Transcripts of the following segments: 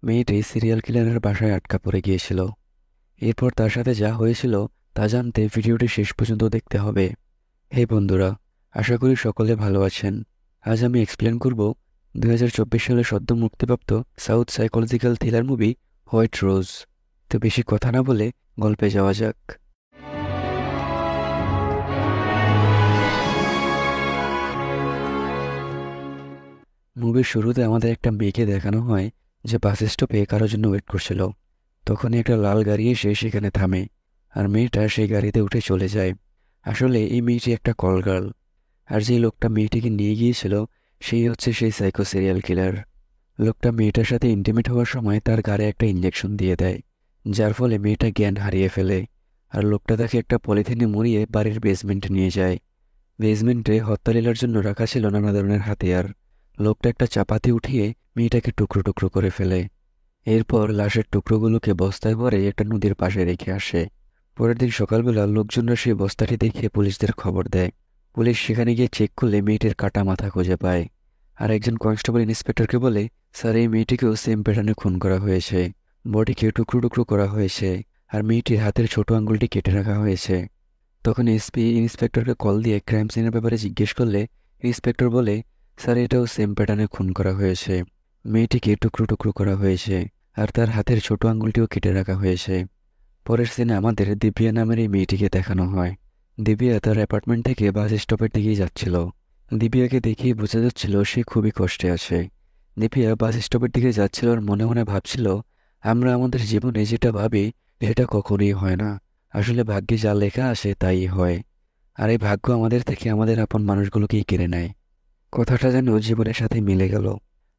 মেয়েটি সিরিয়াল কিলারের বাসায় আটকা পড়ে গিয়েছিল। এরপর তার সাথে যা হয়েছিল তা জানতে ভিডিওটি শেষ পর্যন্ত দেখতে হবে। হে বন্ধুরা, আশা করি সকলে ভালো আছেন। আজ আমি এক্সপ্লেন করব 2024 সালে সদ্য মুক্তিপ্রাপ্ত south psychological thriller movie white rose. তো বেশি কথা না বলে গল্পে যাওয়া যাক। মুভির শুরুতে আমাদের একটা মেয়েকে দেখানো হয় যে বাস স্টপে কারোর জন্য ওয়েট করছিল। তখনই একটা লাল গাড়ি এসে সেখানে থামে, আর মেয়েটা সেই গাড়িতে উঠে চলে যায়। আসলে এই মেয়েটি একটা কল গার্ল, আর যে লোকটা মেয়েটিকে নিয়ে গিয়েছিল সেই হচ্ছে সেই সাইকো সিরিয়াল কিলার। লোকটা মেয়েটার সাথে ইন্টিমেট হওয়ার সময় তার গাড়ে একটা ইঞ্জেকশন দিয়ে দেয়, যার ফলে মেয়েটা জ্ঞান হারিয়ে ফেলে। আর লোকটা তাকে একটা পলিথিনে মুড়িয়ে বাড়ির বেসমেন্টে নিয়ে যায়। বেসমেন্টে হত্যালীলার জন্য রাখা ছিল নানা ধরনের হাতিয়ার। লোকটা একটা চাপাতি উঠিয়ে মেয়েটাকে টুকরো টুকরো করে ফেলে। এরপর লাশের টুকরোগুলোকে বস্তায় ভরে একটা নদীর পাশে রেখে আসে। পরের দিন সকালবেলা লোকজনরা সেই বস্তাটি দেখে পুলিশদের খবর দেয়। পুলিশ সেখানে গিয়ে চেক করলে মেয়েটির কাটা মাথা খুঁজে পায়। আর একজন কনস্টেবল ইন্সপেক্টরকে বলে, স্যার, এই মেয়েটিকেও সেম প্যাটার্নে খুন করা হয়েছে। বডিকে টুকরো টুকরো করা হয়েছে, আর মেয়েটির হাতের ছোট আঙ্গুলটি কেটে রাখা হয়েছে। তখন এসপি ইন্সপেক্টরকে কল দিয়ে ক্রাইম সিনের ব্যাপারে জিজ্ঞেস করলে ইন্সপেক্টর বলে, স্যার, এটাও সেম প্যাটার্নে খুন করা হয়েছে। মেয়েটিকে টুকরো টুকরো করা হয়েছে, আর তার হাতের ছোট আঙ্গুলটিও কেটে রাখা হয়েছে। পরের সিনে আমাদের দিব্যা নামের এই মেয়েটিকে দেখানো হয়। দিব্যা তার অ্যাপার্টমেন্ট থেকে বাস স্টপের দিকেই যাচ্ছিল। দিব্যাকে দেখেই বোঝা যাচ্ছিল সে খুবই কষ্টে আছে। দিব্যা বাস স্টপের দিকে যাচ্ছিল আর মনে মনে ভাবছিল, আমরা আমাদের জীবনে যেটা ভাবি সেটা কখনোই হয় না। আসলে ভাগ্যে যা লেখা আসে তাই হয়। আর এই ভাগ্য আমাদের থেকে আমাদের আপন মানুষগুলোকেই কেড়ে নেয়। কথাটা যেন জীবনের সাথে মিলে গেল।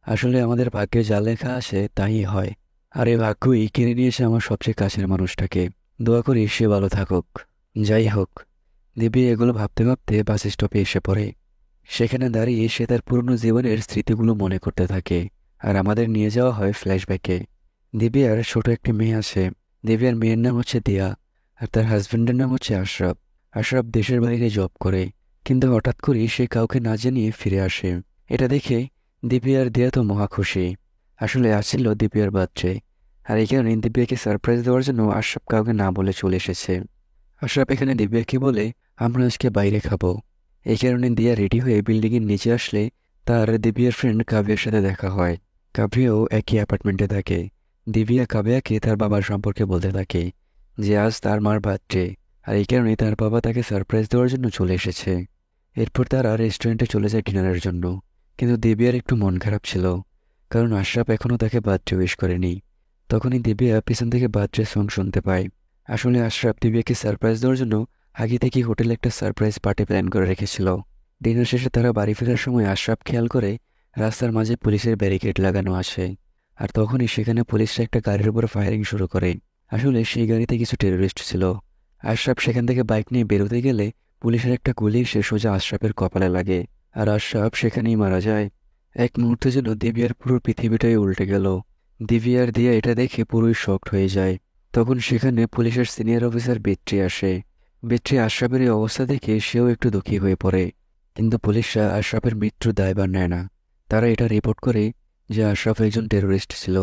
আসলে আমাদের ভাগ্যে যা লেখা আসে তাই হয়। আর এই ভাগ্যই কিনে নিয়েছে আমার সবচেয়ে কাছের মানুষটাকে। দোয়া করি সে ভালো থাকুক। যাই হোক, দিব্যি এগুলো ভাবতে ভাবতে বাস স্টপে এসে পড়ে। সেখানে দাঁড়িয়ে সে তার পুরনো জীবনের স্মৃতিগুলো মনে করতে থাকে। আর আমাদের নিয়ে যাওয়া হয় ফ্ল্যাশব্যাকে। দিব্যার ছোট একটি মেয়ে আছে। দিব্যার মেয়ের নাম হচ্ছে দিয়া, আর তার হাজবেন্ডের নাম হচ্ছে আশরাফ। আশরাফ দেশের বাইরে জব করে, কিন্তু হঠাৎ করেই সে কাউকে না জানিয়ে ফিরে আসে। এটা দেখে দিব্যার দিয়া তো মহা খুশি। আসলে আসছিল দিব্যার বার্থডে, আর এই কারণে দিব্যাকে সারপ্রাইজ দেওয়ার জন্য আশরাফ কাউকে না বলে চলে এসেছে। আশরাফ এখানে দিব্যাকে বলে, আমরা আজকে বাইরে খাবো। এই কারণে দিয়া রেডি হয়ে বিল্ডিংয়ের নিচে আসলে তার দিব্যার ফ্রেন্ড কাব্যের সাথে দেখা হয়। কাব্যও একই অ্যাপার্টমেন্টে থাকে। দিব্যা কাব্যাকে তার বাবার সম্পর্কে বলতে থাকে যে আজ তার মার বার্থডে, আর এই কারণে তার বাবা তাকে সারপ্রাইজ দেওয়ার জন্য চলে এসেছে। এরপর তারা রেস্টুরেন্টে চলে যায় ডিনারের জন্য। কিন্তু দিব্যার একটু মন খারাপ ছিল, কারণ আশরাফ এখনও তাকে বার্থডে উইশ করেনি। তখনই দিব্যা পিছন থেকে বার্থডে সং শুনতে পায়। আসলে আশরাফ দিব্যাকে সারপ্রাইজ দেওয়ার জন্য আগে থেকেই হোটেলে একটা সারপ্রাইজ পার্টি প্ল্যান করে রেখেছিল। ডিনার শেষে তারা বাড়ি ফেরার সময় আশরাফ খেয়াল করে রাস্তার মাঝে পুলিশের ব্যারিকেড লাগানো আছে। আর তখনই সেখানে পুলিশরা একটা গাড়ির উপর ফায়ারিং শুরু করে। আসলে সেই গাড়িতে কিছু টেররিস্ট ছিল। আশরাফ সেখান থেকে বাইক নিয়ে বেরোতে গেলে পুলিশের একটা গুলি সে সোজা আশরাফের কপালে লাগে, আর আশরাফ সেখানেই মারা যায়। এক মুহূর্তের জন্য দিব্যার পুরো পৃথিবীটাই উল্টে গেল। দিব্যার দিয়া এটা দেখে পুরোই শকড হয়ে যায়। তখন সেখানে পুলিশের সিনিয়র অফিসার বেট্রি আসে। বেট্রি আশরাফের এই অবস্থা দেখে সেও একটু দুঃখী হয়ে পড়ে, কিন্তু পুলিশরা আশরাফের মৃত্যুর দায়ভার নেয় না। তারা এটা রিপোর্ট করে যে আশরাফ একজন টেরোরিস্ট ছিল।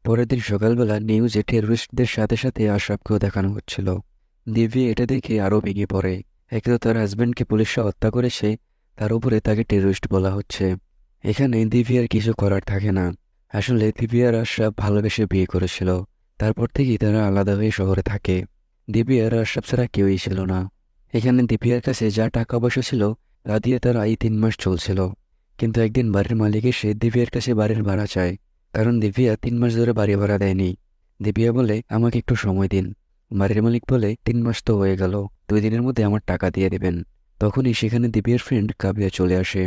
পরের দিন সকালবেলা নিউজে টেরোরিস্টদের সাথে সাথে আশরাফকেও দেখানো হচ্ছিল। দিব্যা এটা দেখে আরও ভেঙে পড়ে। একে তো তার হাজব্যান্ডকে পুলিশরা হত্যা করেছে, তার উপরে তাকে টেরোরিস্ট বলা হচ্ছে। এখানে দিব্যার কিছু করার থাকে না। আসলে দিব্যা আর আশরাফ ভালোবেসে বিয়ে করেছিল। তারপর থেকেই তারা আলাদা হয়ে শহরে থাকে। দিব্যা আর আশরাফ ছাড়া কেউই ছিল না। এখানে দিব্যার কাছে যা টাকা পয়সা ছিল তা দিয়ে তার 3 মাস চলছিল। কিন্তু একদিন বাড়ির মালিক এসে দিব্যার কাছে বাড়ির ভাড়া চায়, কারণ দিব্যা 3 মাস ধরে বাড়ি ভাড়া দেয়নি। দিব্যা বলে, আমাকে একটু সময় দিন। বাড়ির মালিক বলে, 3 মাস তো হয়ে গেল, 2 দিনের মধ্যে আমার টাকা দিয়ে দেবেন। তখনই সেখানে দিব্যার ফ্রেন্ড কাব্যা চলে আসে,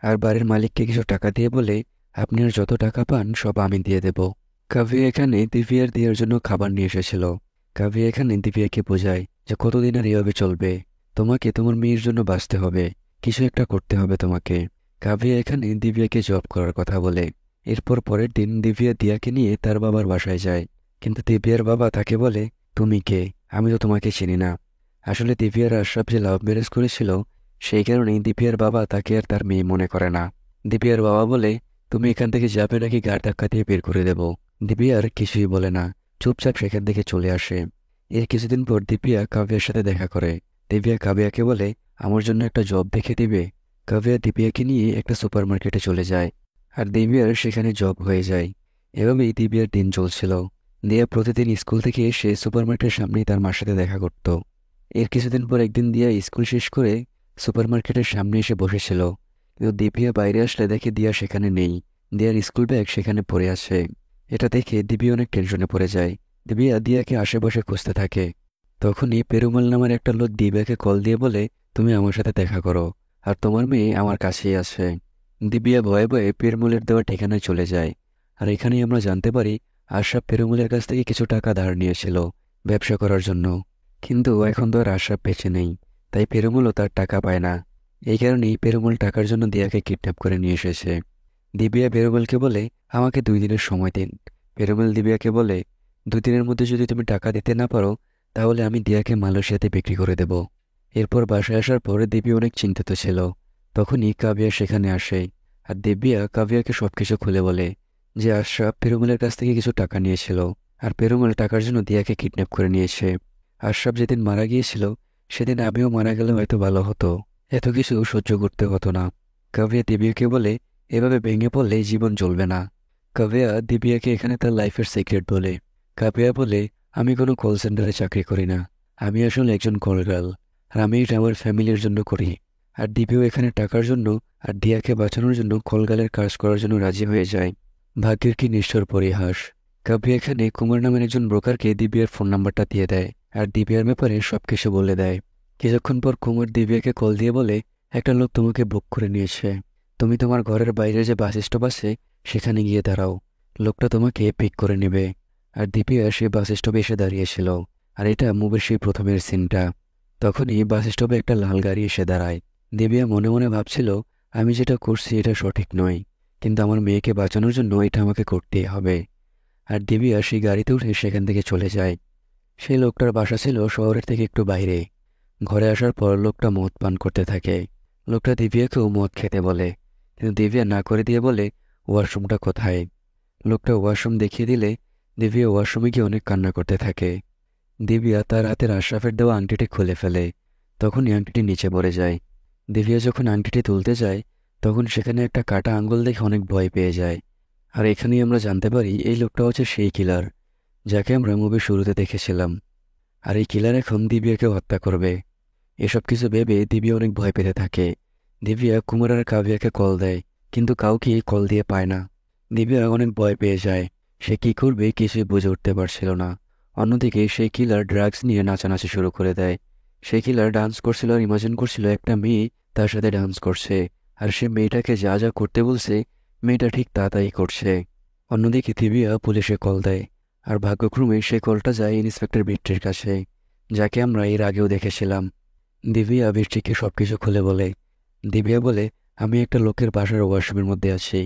আর বাড়ির মালিককে কিছু টাকা দিয়ে বলে, আপনি আর যত টাকা পান সব আমি দিয়ে দেব। কাব্যা এখানে দিব্যার দেওয়ার জন্য খাবার নিয়ে এসেছিল। কাব্যা এখানে দিব্যাকে বোঝায় যে কতদিন আর এভাবে চলবে। তোমাকে তোমার মেয়ের জন্য বাঁচতে হবে, কিছু একটা করতে হবে তোমাকে। কাব্যা এখানে দিব্যাকে জব করার কথা বলে। এরপর পরের দিন দিব্যা দিয়াকে নিয়ে তার বাবার বাসায় যায়। কিন্তু দিব্যার বাবা তাকে বলে, তুমি কে? আমি তো তোমাকে চিনি না। আসলে দিব্যার আশরাফ যে লাভ ম্যারেজ করেছিল, সেই কারণেই দিব্যার বাবা তাকে আর তার মেয়ে মনে করে না। দিব্যার বাবা বলে, তুমি এখান থেকে যাবে নাকি গাড় ধাক্কা দিয়ে বের করে দেব। দিব্যা আর কিছুই বলে না, চুপচাপ সেখান থেকে চলে আসে। এর কিছুদিন পর দিব্যা কাব্যার সাথে দেখা করে। দিব্যা কাব্যাকে বলে, আমার জন্য একটা জব দেখে দিবে। কাব্যা দিব্যাকে নিয়ে একটা সুপার মার্কেটে চলে যায়, আর দিব্যার সেখানে জব হয়ে যায়। এভাবেই দিব্যার দিন চলছিল। দিয়া প্রতিদিন স্কুল থেকে এসে সুপার মার্কেটের সামনেই তার মার সাথে দেখা করত। এর কিছুদিন পর একদিন দিয়া স্কুল শেষ করে সুপার মার্কেটের সামনে এসে বসেছিল, কিন্তু দিব্যা বাইরে আসলে দেখে দিয়া সেখানে নেই। দিয়ার স্কুল ব্যাগ সেখানে পড়ে আছে। এটা দেখে দিব্যা অনেক টেনশনে পড়ে যায়। দিব্যা দিয়াকে আশেপাশে খুঁজতে থাকে। তখনই পেরুমল নামের একটা লোক দিব্যাকে কল দিয়ে বলে, তুমি আমার সাথে দেখা করো, আর তোমার মেয়ে আমার কাছেই আছে। দিব্যা ভয়ে ভয়ে পেরুমলের দেওয়া ঠিকানায় চলে যায়। আর এখানেই আমরা জানতে পারি আশরাফ পেরুমলের কাছ থেকে কিছু টাকা ধার নিয়েছিল ব্যবসা করার জন্য। কিন্তু এখন তো আর আশরাফ বেঁচে নেই, তাই পেরুমলও তার টাকা পায় না। এই কারণেই পেরুমল টাকার জন্য দিয়াকে কিডন্যাপ করে নিয়ে এসেছে। দিব্যা পেরুমলকে বলে, আমাকে 2 দিনের সময় দিন। পেরুমল দিব্যাকে বলে, 2 দিনের মধ্যে যদি তুমি টাকা দিতে না পারো, তাহলে আমি দিয়াকে মালয়েশিয়াতে বিক্রি করে দেব। এরপর বাসায় আসার পরে দিব্যা অনেক চিন্তিত ছিল। তখনই কাবিয়া সেখানে আসে, আর দিব্যা কাবিয়াকে সবকিছু খুলে বলে যে আশরাফ পেরুমলের কাছ থেকে কিছু টাকা নিয়েছিল, আর পেরুমল টাকার জন্য দিয়াকে কিডন্যাপ করে নিয়েছে। আশরাফ যেদিন মারা গিয়েছিল সেদিন আমিও মারা গেলে হয়তো ভালো হতো, এত কিছু সহ্য করতে হতো না। কাবিয়া দিব্যাকে বলে, এভাবে ভেঙে পড়লে জীবন চলবে না। কাবিয়া দিব্যাকে এখানে তার লাইফের সিক্রেট বলে। কাবিয়া বলে, আমি কোনো কল সেন্টারে চাকরি করি না, আমি আসলে একজন কল গার্ল, আর আমি এটা আমার ফ্যামিলির জন্য করি। আর দিব্যাও এখানে টাকার জন্য আর দিয়াকে বাঁচানোর জন্য কলগালের কাজ করার জন্য রাজি হয়ে যায়। ভাগ্যের কি নিষ্ঠুর পরিহাস। কাবিয়া এখানে কুমার নামের একজন ব্রোকারকে দিব্যার ফোন নাম্বারটা দিয়ে দেয়, আর দিব্যার ব্যাপারে সবকিছু বলে দেয়। কিছুক্ষণ পর কুমার দিব্যাকে কল দিয়ে বলে, একটা লোক তোমাকে বুক করে নিয়েছে, তুমি তোমার ঘরের বাইরে যে বাস স্টপ আছে সেখানে গিয়ে দাঁড়াও, লোকটা তোমাকে পিক করে নেবে। আর দিব্যা সে বাস স্টপে এসে দাঁড়িয়েছিল। আর এটা মুভির সেই প্রথমের সিনটা। তখনই বাস স্টপে একটা লাল গাড়ি এসে দাঁড়ায়। দিব্যা মনে মনে ভাবছিল, আমি যেটা করছি এটা সঠিক নয়, কিন্তু আমার মেয়েকে বাঁচানোর জন্য এটা আমাকে করতেই হবে। আর দিব্যা সেই গাড়িতে উঠে সেখান থেকে চলে যায়। সেই লোকটার বাসা ছিল শহরের থেকে একটু বাইরে। ঘরে আসার পর লোকটা মদ পান করতে থাকে। লোকটা দিব্যাকেও মদ খেতে বলে, কিন্তু দিব্যা না করে দিয়ে বলে, ওয়াশরুমটা কোথায়। লোকটা ওয়াশরুম দেখিয়ে দিলে দিব্যা ওয়াশরুমে গিয়ে অনেক কান্না করতে থাকে। দিব্যা তার হাতের আশরাফের দেওয়া আংটিটি খুলে ফেলে। তখনই আংটিটি নিচে পড়ে যায়। দিব্যা যখন আংটিটি তুলতে যায়, তখন সেখানে একটা কাটা আঙ্গুল দেখে অনেক ভয় পেয়ে যায়। আর এখানেই আমরা জানতে পারি এই লোকটা হচ্ছে সেই কিলার যাকে আমরা মুভির শুরুতে দেখেছিলাম। আর এই কিলার এখন দিব্যাকে হত্যা করবে। এসব কিছু ভেবে দিব্যা অনেক ভয় পেতে থাকে। দিব্যা কুমার আর কাব্যাকে কল দেয়, কিন্তু কাউকে কল দিয়ে পায় না। দিব্যা অনেক ভয় পেয়ে যায়। সে কি করবে কিছুই বুঝে উঠতে পারছিল না। অন্যদিকে সেই কিলার ড্রাগস নিয়ে নাচানাচি শুরু করে দেয়। সেই কিলার ডান্স করছিল আর ইমাজিন করছিল একটা মেয়ে তার সাথে ডান্স করছে, আর সে মেয়েটাকে যা যা করতে বলছে মেয়েটা ঠিক তা তাই করছে। অন্যদিকে দিব্যা পুলিশে কল দেয়, আর ভাগ্যক্রমে সেই কলটা যায় ইন্সপেক্টর বিট্রির কাছে, যাকে আমরা এর আগেও দেখেছিলাম। দিব্যা বৃষ্টিকে সবকিছু খুলে বলে। দিব্যা বলে, আমি একটা লোকের বাসার ওয়াশরুমের মধ্যে আছি,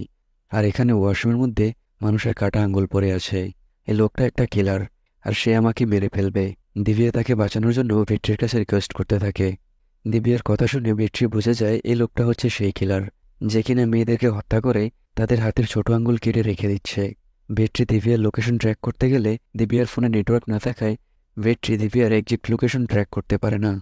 আর এখানে ওয়াশরুমের মধ্যে মানুষের কাটা আঙ্গুল পড়ে আছে। এই লোকটা একটা কিলার, আর সে আমাকে মেরে ফেলবে। দিব্যা তাকে বাঁচানোর জন্য বৃষ্টির কাছে রিকোয়েস্ট করতে থাকে। দিব্যার কথা শুনে বৃষ্টি বুঝে যায় এই লোকটা হচ্ছে সেই কিলার, যে কিনা মেয়েদেরকে হত্যা করে তাদের হাতের ছোট আঙ্গুল কেটে রেখে দিচ্ছে। বৃষ্টি দিব্যার লোকেশন ট্র্যাক করতে গেলে দিব্যার ফোনে নেটওয়ার্ক না থাকায় বৃষ্টি দিব্যার এক্সাক্ট লোকেশন ট্র্যাক করতে পারে না।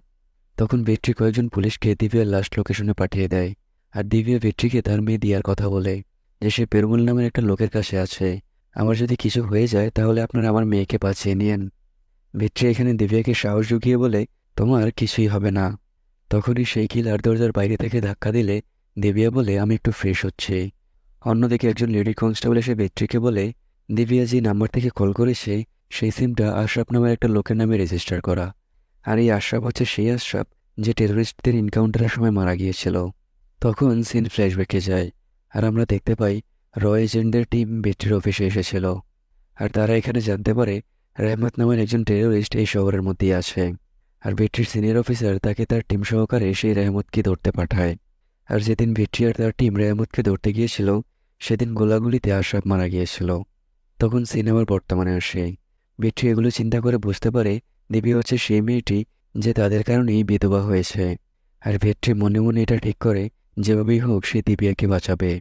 তখন ভেট্রি কয়েকজন পুলিশকে দিব্যার লাস্ট লোকেশনে পাঠিয়ে দেয়। আর দিব্যা ভেট্রিকে তার মেয়ে দিয়ার কথা বলে যে সে পেরুমল নামের একটা লোকের কাছে আছে, আমার যদি কিছু হয়ে যায় তাহলে আপনারা আমার মেয়েকে বাঁচিয়ে নিয়েন। ভেট্রি এখানে দিব্যাকে সাহস জুগিয়ে বলে, তোমার কিছুই হবে না। তখনই সেই কিলার দরজার বাইরে থেকে ধাক্কা দিলে দিব্যা বলে, আমি একটু ফ্রেশ হচ্ছি। অন্যদিকে একজন লেডি কনস্টেবল এসে ভেট্রিকে বলে, দিব্যা যে নাম্বার থেকে কল করেছে সেই সিমটা আশরাফ নামের একটা লোকের নামে রেজিস্টার করা। আর এই আশরাফ হচ্ছে সেই আশরাফ যে টেরোরিস্টদের এনকাউন্টারের সময় মারা গিয়েছিল। তখন সিন ফ্ল্যাশব্যাকে যায়, আর আমরা দেখতে পাই র এজেন্টদের টিম বেট্রির অফিসে এসেছিল। আর তারা এখানে জানতে পারে রেহমত নামের একজন টেরোরিস্ট এই শহরের মধ্যেই আছে। আর বেট্রির সিনিয়র অফিসার তাকে তার টিম সহকারে সেই রেহমতকে ধরতে পাঠায়। আর যেদিন বেট্রি আর তার টিম রেহমতকে ধরতে গিয়েছিল সেদিন গোলাগুলিতে আশরাফ মারা গিয়েছিল। তখন সিনেমার বর্তমানে আসে। বেট্রি এগুলো চিন্তা করে বুঝতে পারে দিব্যা হচ্ছে সেই মেয়েটি যে তাদের কারণেই বিধবা হয়েছে। আর ভেট্রি মনে মনে এটা ঠিক করে যেভাবেই হোক সে দিব্যাকে বাঁচাবে।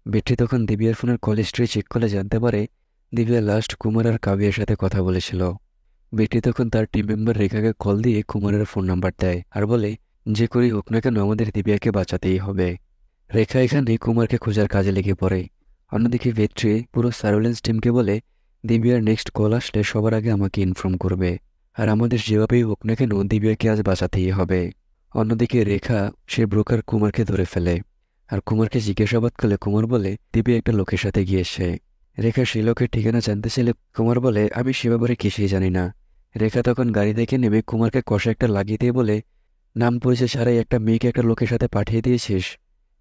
ভেট্রি তখন দিব্যার ফোনের কল হিস্ট্রি চেক করে জানতে পারে দিব্যা লাস্ট কুমার আর কাবিয়ার সাথে কথা বলেছিল। বেটি তখন তার টিম মেম্বার রেখাকে কল দিয়ে কুমারের ফোন নাম্বার দেয় আর বলে, যে করেই হোক না কেন আমাদের দিব্যাকে বাঁচাতেই হবে। রেখা এখানে কুমারকে খোঁজার কাজে লেগে পড়ে। অন্যদিকে ভেট্রি পুরো সার্ভেলেন্স টিমকে বলে, দিব্যার নেক্সট কল আসলে সবার আগে আমাকে ইনফর্ম করবে, আর আমাদের যেভাবেই হোক না কেন দিব্যাকে আজ বাঁচাতেই হবে। অন্যদিকে রেখা সে ব্রোকার কুমারকে ধরে ফেলে, আর কুমারকে জিজ্ঞাসাবাদ করলে কুমার বলে দিব্যা একটা লোকের সাথে গিয়েছে। রেখা সেই লোকের ঠিকানা জানতে চাইলে কুমার বলে, আমি সে ব্যাপারে কিছুই জানি না। রেখা তখন গাড়ি থেকে নেমে কুমারকে কষা একটা লাগিয়ে দিয়ে বলে, নাম পরিচয় ছাড়াই একটা মেয়েকে একটা লোকের সাথে পাঠিয়ে দিয়েছিস।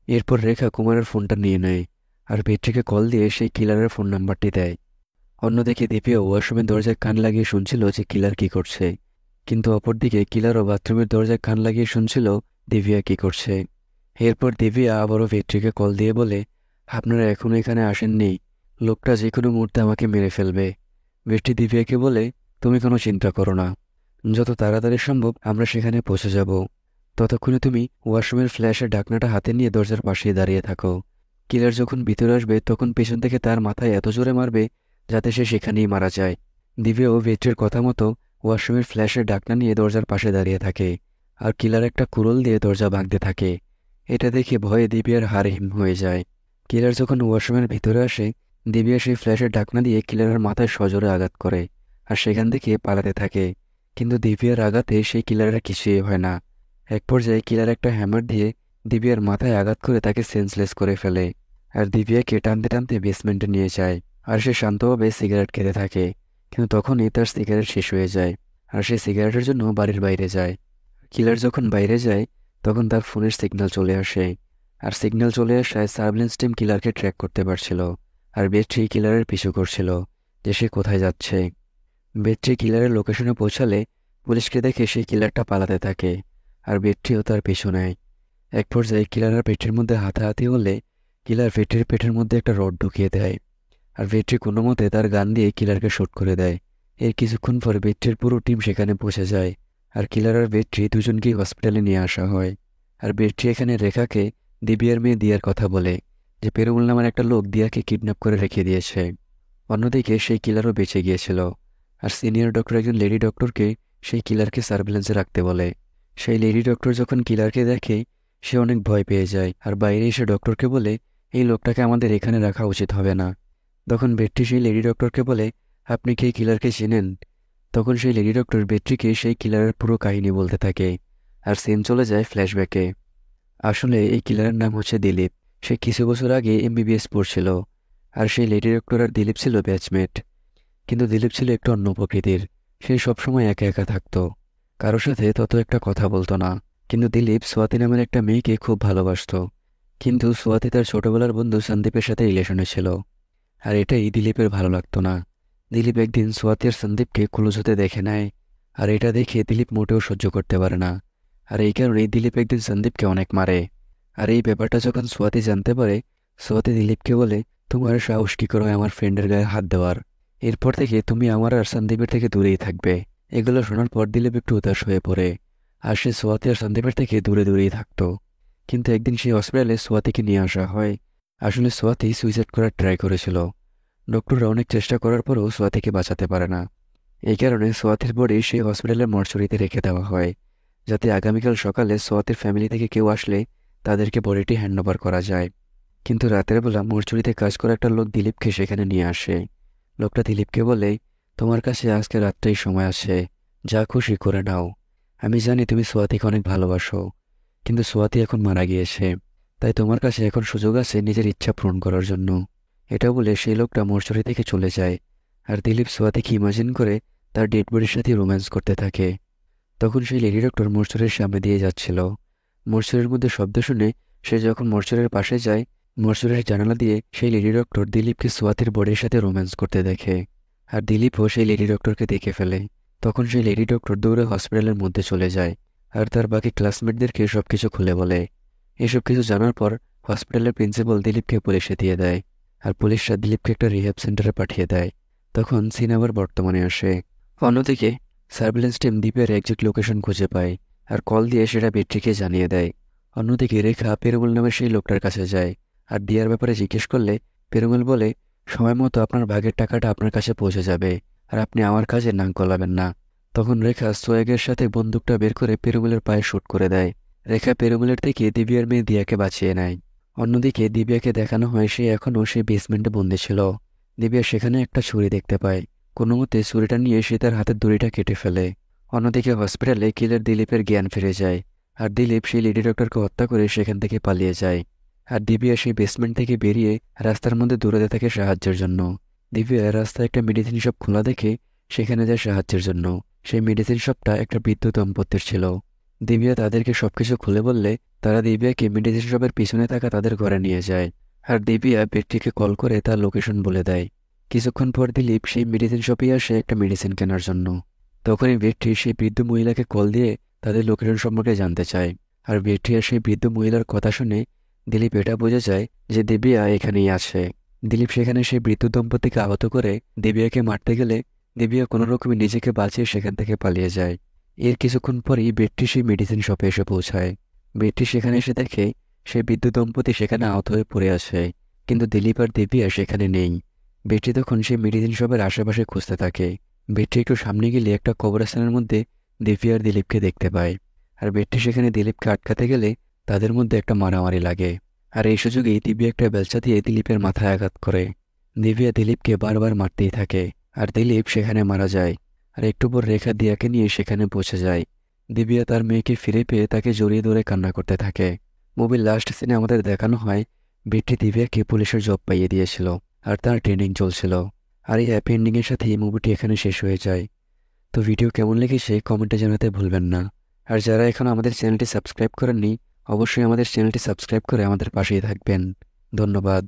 এরপর রেখা কুমারের ফোনটা নিয়ে নেয় আর ভেট্রিকে কল দিয়ে সেই কিলারের ফোন নাম্বারটি দেয়। অন্যদিকে দিব্যা ওয়াশরুমের দরজায় কান লাগিয়ে শুনছিল যে কিলার কি করছে, কিন্তু অপরদিকে কিলারও বাথরুমের দরজায় কান লাগিয়ে শুনছিল দিব্যা কি করছে। এরপর দিব্যা আবারও ভেট্রিকে কল দিয়ে বলে, আপনারা এখনো এখানে আসেননি, লোকটা যে কোনো মুহূর্তে আমাকে মেরে ফেলবে। ভেট্রি দিব্যাকে বলে, তুমি কোনো চিন্তা করো না, যত তাড়াতাড়ি সম্ভব আমরা সেখানে পৌঁছে যাব। ততক্ষণে তুমি ওয়াশরুমের ফ্ল্যাশের ঢাকনাটা হাতে নিয়ে দরজার পাশেই দাঁড়িয়ে থাকো। কিলার যখন ভিতরে আসবে তখন পেছন থেকে তার মাথায় এত জোরে মারবে যাতে সে সেখানেই মারা যায়। দিব্যাও ভেট্রির কথা মতো ওয়াশরুমের ফ্ল্যাশের ঢাকনা নিয়ে দরজার পাশে দাঁড়িয়ে থাকে, আর কিলার একটা কুড়োল দিয়ে দরজা ভাঙতে থাকে। এটা দেখে ভয়ে দিব্যার হাড় হিম হয়ে যায়। কিলার যখন ওয়াশরুমের ভিতরে আসে, দিব্যা সেই ফ্ল্যাশের ঢাকনা দিয়ে কিলারের মাথায় সজোরে আঘাত করে আর সেখান থেকে পালাতে থাকে। কিন্তু দিব্যার আঘাতে সেই কিলারের কিছুই হয় না। এক পর্যায়ে কিলার একটা হ্যামার দিয়ে দিব্যার মাথায় আঘাত করে তাকে সেন্সলেস করে ফেলে, আর দিব্যাকে টানতে টানতে বেসমেন্টে নিয়ে যায়। আর সে শান্তভাবে সিগারেট খেতে থাকে, কিন্তু তখনই তার সিগারেট শেষ হয়ে যায় আর সে সিগারেটের জন্য বাড়ির বাইরে যায়। কিলার যখন বাইরে যায় তখন তার ফোনের সিগন্যাল চলে আসে, আর সিগন্যাল চলে আসায় সার্ভেলেন্স টিম কিলারকে ট্র্যাক করতে পারছিল, আর বেট্রি কিলারের পিছু করছিল যে সে কোথায় যাচ্ছে। বেট্রি কিলারের লোকেশনে পৌঁছালে পুলিশকে দেখে সেই কিলারটা পালাতে থাকে, আর বেট্রিও তার পিছু নেয়। এক পর্যায়ে কিলারের পেটের মধ্যে হাতাহাতি হলে কিলার বেট্রির পেটের মধ্যে একটা রড ঢুকিয়ে দেয়, আর বেট্রি কোনো মতে তার গান দিয়ে কিলারকে শুট করে দেয়। এর কিছুক্ষণ পর বেট্রির পুরো টিম সেখানে পৌঁছে যায়, আর কিলার আর বেট্রি দুজনকেই হসপিটালে নিয়ে আসা হয়। আর বেট্রি এখানে রেখাকে দিব্যার মেয়ে দিয়ার কথা বলে যে পেরুমল নামের একটা লোক দিয়াকে কিডন্যাপ করে রেখে দিয়েছে। অন্যদিকে সেই কিলারও বেঁচে গিয়েছিল, আর সিনিয়র ডক্টর একজন লেডি ডক্টরকে সেই কিলারকে সার্ভেলেন্সে রাখতে বলে। সেই লেডি ডক্টর যখন কিলারকে দেখে সে অনেক ভয় পেয়ে যায়, আর বাইরে এসে ডক্টরকে বলে, এই লোকটাকে আমাদের এখানে রাখা উচিত হবে না। তখন বেট্রি সেই লেডি ডক্টরকে বলে, আপনি কি এই কিলারকে চেনেন? তখন সেই লেডি ডক্টর বেট্রিকে সেই কিলারের পুরো কাহিনী বলতে থাকে, আর সিন চলে যায় ফ্ল্যাশব্যাকে। আসলে এই কিলারের নাম হচ্ছে দিলীপ। সে কিছু বছর আগে এমবিবিএস পড়ছিল, আর সেই লেডি ডক্টর আর দিলীপ ছিল ব্যাচমেট। কিন্তু দিলীপ ছিল একটু অন্য প্রকৃতির। সে সবসময় একা একা থাকতো, কারোর সাথে তত একটা কথা বলতো না। কিন্তু দিলীপ সোয়াতি নামের একটা মেয়েকে খুব ভালোবাসতো, কিন্তু সোয়াতি তার ছোটবেলার বন্ধু সন্দীপের সাথে রিলেশনে ছিল, আর এটাই দিলীপের ভালো লাগতো না। দিলীপ একদিন সোয়াতি আর সন্দীপকে ক্লোজ হতে দেখে নেয়, আর এটা দেখে দিলীপ মোটেও সহ্য করতে পারে না। আর এই কারণেই দিলীপ একদিন সন্দীপকে অনেক মারে। আর এই ব্যাপারটা যখন সোয়াতি জানতে পারে, সোয়াতি দিলীপকে বলে, তোমার সাহস কি করে আমার ফ্রেন্ডের গায়ে হাত দেওয়ার? এরপর থেকে তুমি আমার আর সন্দীপের থেকে দূরেই থাকবে। এগুলো শোনার পর দিলীপ একটু উদাস হয়ে পড়ে, আর সে সোয়াতি আর সন্দীপের থেকে দূরে দূরেই থাকতো। কিন্তু একদিন সেই হসপিটালে সোয়াতিকে নিয়ে আসা হয়। আসলে সোয়াতি সুইসাইড করার ট্রাই করেছিল। ডক্টররা অনেক চেষ্টা করার পরও সোয়াতিকে বাঁচাতে পারে না। এই কারণে সোয়াতির বডি সেই হসপিটালের মর্চুরিতে রেখে দেওয়া হয়, যাতে আগামীকাল সকালে সোয়াতির ফ্যামিলি থেকে কেউ আসলে তাদেরকে বডিটি হ্যান্ডওভার করা যায়। কিন্তু রাতের বেলা মর্চুরিতে কাজ করা একটা লোক দিলীপকে সেখানে নিয়ে আসে। লোকটা দিলীপকে বলে, তোমার কাছে আজকে রাতটাই সময় আছে, যা খুশি করে নাও। আমি জানি তুমি সোয়াতিকে অনেক ভালোবাসো, কিন্তু সোয়াতি এখন মারা গিয়েছে, তাই তোমার কাছে এখন সুযোগ আছে নিজের ইচ্ছা পূরণ করার জন্য। এটা বলে সেই লোকটা মর্চুরি থেকে চলে যায়, আর দিলীপ সোয়াতিকে ইমাজিন করে তার ডেড বডির সাথে রোম্যান্স করতে থাকে। তখন সেই লেডি ডক্টর মর্চুরির সামনে দিয়ে যাচ্ছিল। মর্চুরির মধ্যে শব্দ শুনে সে যখন মর্চুরির পাশে যায়, মর্চুরির জানালা দিয়ে সেই লেডি ডক্টর দিলীপকে সোয়াতির বডির সাথে রোম্যান্স করতে দেখে, আর দিলীপও সেই লেডি ডক্টরকে দেখে ফেলে। তখন সেই লেডি ডক্টর দৌড়ে হসপিটালের মধ্যে চলে যায়, আর তার বাকি ক্লাসমেটদেরকে সবকিছু খুলে বলে। এসব কিছু জানার পর হসপিটালের প্রিন্সিপাল দিলীপকে পুলিশে দিয়ে দেয়, আর পুলিশরা দিলীপকে একটা রিহ্যাব সেন্টারে পাঠিয়ে দেয়। তখন সিন আবার বর্তমানে আসে। অন্যদিকে সার্ভেলেন্স টিম দ্বীপের এক্সাক্ট লোকেশন খুঁজে পায়, আর কল দিয়ে সেটা বেট্রিকে জানিয়ে দেয়। অন্যদিকে রেখা পেরুমল নামের সেই লোকটার কাছে যায়, আর দিয়ার ব্যাপারে জিজ্ঞেস করলে পেরুমল বলে, সময় মতো আপনার ভাগের টাকাটা আপনার কাছে পৌঁছে যাবে, আর আপনি আমার কাজে নাক গলাবেন না। তখন রেখা সোয়েগের সাথে বন্দুকটা বের করে পেরুমলের পায়ে শুট করে দেয়। রেখা পেরুমলের থেকে দিব্যার মেয়ে দিয়াকে বাঁচিয়ে নেয়। অন্যদিকে দিব্যাকে দেখানো হয় সে এখনও সেই বেসমেন্টে বন্দি ছিল। দিব্যা সেখানে একটা ছুরি দেখতে পায়। কোনো মতে ছুরিটা নিয়ে সে তার হাতের দড়িটা কেটে ফেলে। অন্যদিকে হসপিটালে কিলার দিলীপের জ্ঞান ফিরে যায়, আর দিলীপ সেই লেডি ডক্টরকে হত্যা করে সেখান থেকে পালিয়ে যায়। আর দিব্যা সেই বেসমেন্ট থেকে বেরিয়ে রাস্তার মধ্যে দৌড়াতে থাকে সাহায্যের জন্য। দিব্যা রাস্তায় একটা মেডিসিন শপ খোলা দেখে সেখানে যায় সাহায্যের জন্য। সেই মেডিসিন শপটা একটা বৃদ্ধ দম্পতির ছিল। দিব্যা তাদেরকে সবকিছু খুলে বললে তারা দিব্যাকে মেডিসিন শপের পিছনে থাকা তাদের ঘরে নিয়ে যায়। আর দিব্যা ব্যক্তিকে কল করে তার লোকেশন বলে দেয়। কিছুক্ষণ পর দিলীপ সেই মেডিসিন শপে আসে একটা মেডিসিন কেনার জন্য। তখনই ব্যক্তি সেই বৃদ্ধ মহিলাকে কল দিয়ে তাদের লোকেশন সম্পর্কে জানতে চায়। আর ব্যক্তি সেই বৃদ্ধ মহিলার কথা শুনে দিলীপ এটা বোঝা যায় যে দিব্যা এখানেই আছে। দিলীপ সেখানে সেই বৃদ্ধ দম্পতিকে আহত করে দিব্যাকে মারতে গেলে দিব্যা কোনো রকমে নিজেকে বাঁচিয়ে সেখান থেকে পালিয়ে যায়। এর কিছুক্ষণ পরেই ব্যক্তি সেই মেডিসিন শপে এসে পৌঁছায়। ব্যক্তি সেখানে এসে দেখে সেই বৃদ্ধ দম্পতি সেখানে আহত হয়ে পড়ে আছে, কিন্তু দিলীপ আর দিব্যা সেখানে নেই। ব্যক্তি তখন সেই মেডিসিন শপের আশেপাশে খুঁজতে থাকে। ব্যক্তি একটু সামনে গেলে একটা কবরস্থানের মধ্যে দিব্যা আর দিলীপকে দেখতে পায়। আর ব্যক্তি সেখানে দিলীপকে আটকাতে গেলে তাদের মধ্যে একটা মারামারি লাগে। আর এই সুযোগেই দিব্যা একটা বেলচা দিয়ে দিলীপের মাথায় আঘাত করে। দিব্যা দিলীপকে বারবার মারতেই থাকে, আর দিলীপ সেখানে মারা যায়। আর একটু পর রেখা দিয়াকে নিয়ে সেখানে পৌঁছে যায়। দিব্যা তার মেয়েকে ফিরে পেয়ে তাকে জড়িয়ে ধরে কান্না করতে থাকে। মুভির লাস্ট সিনে আমাদের দেখানো হয় ব্যক্তি দিব্যাকে পুলিশের জব পাইয়ে দিয়েছিল, আর তার ট্রেনিং চলছিল। আর এই হ্যাপি এন্ডিংয়ের সাথে এই মুভিটি এখানে শেষ হয়ে যায়। তো ভিডিও কেমন লেগেছে কমেন্টে জানাতে ভুলবেন না। আর যারা এখনও আমাদের চ্যানেলটি সাবস্ক্রাইব করেননি, অবশ্যই আমাদের চ্যানেলটি সাবস্ক্রাইব করে আমাদের পাশেই থাকবেন। ধন্যবাদ।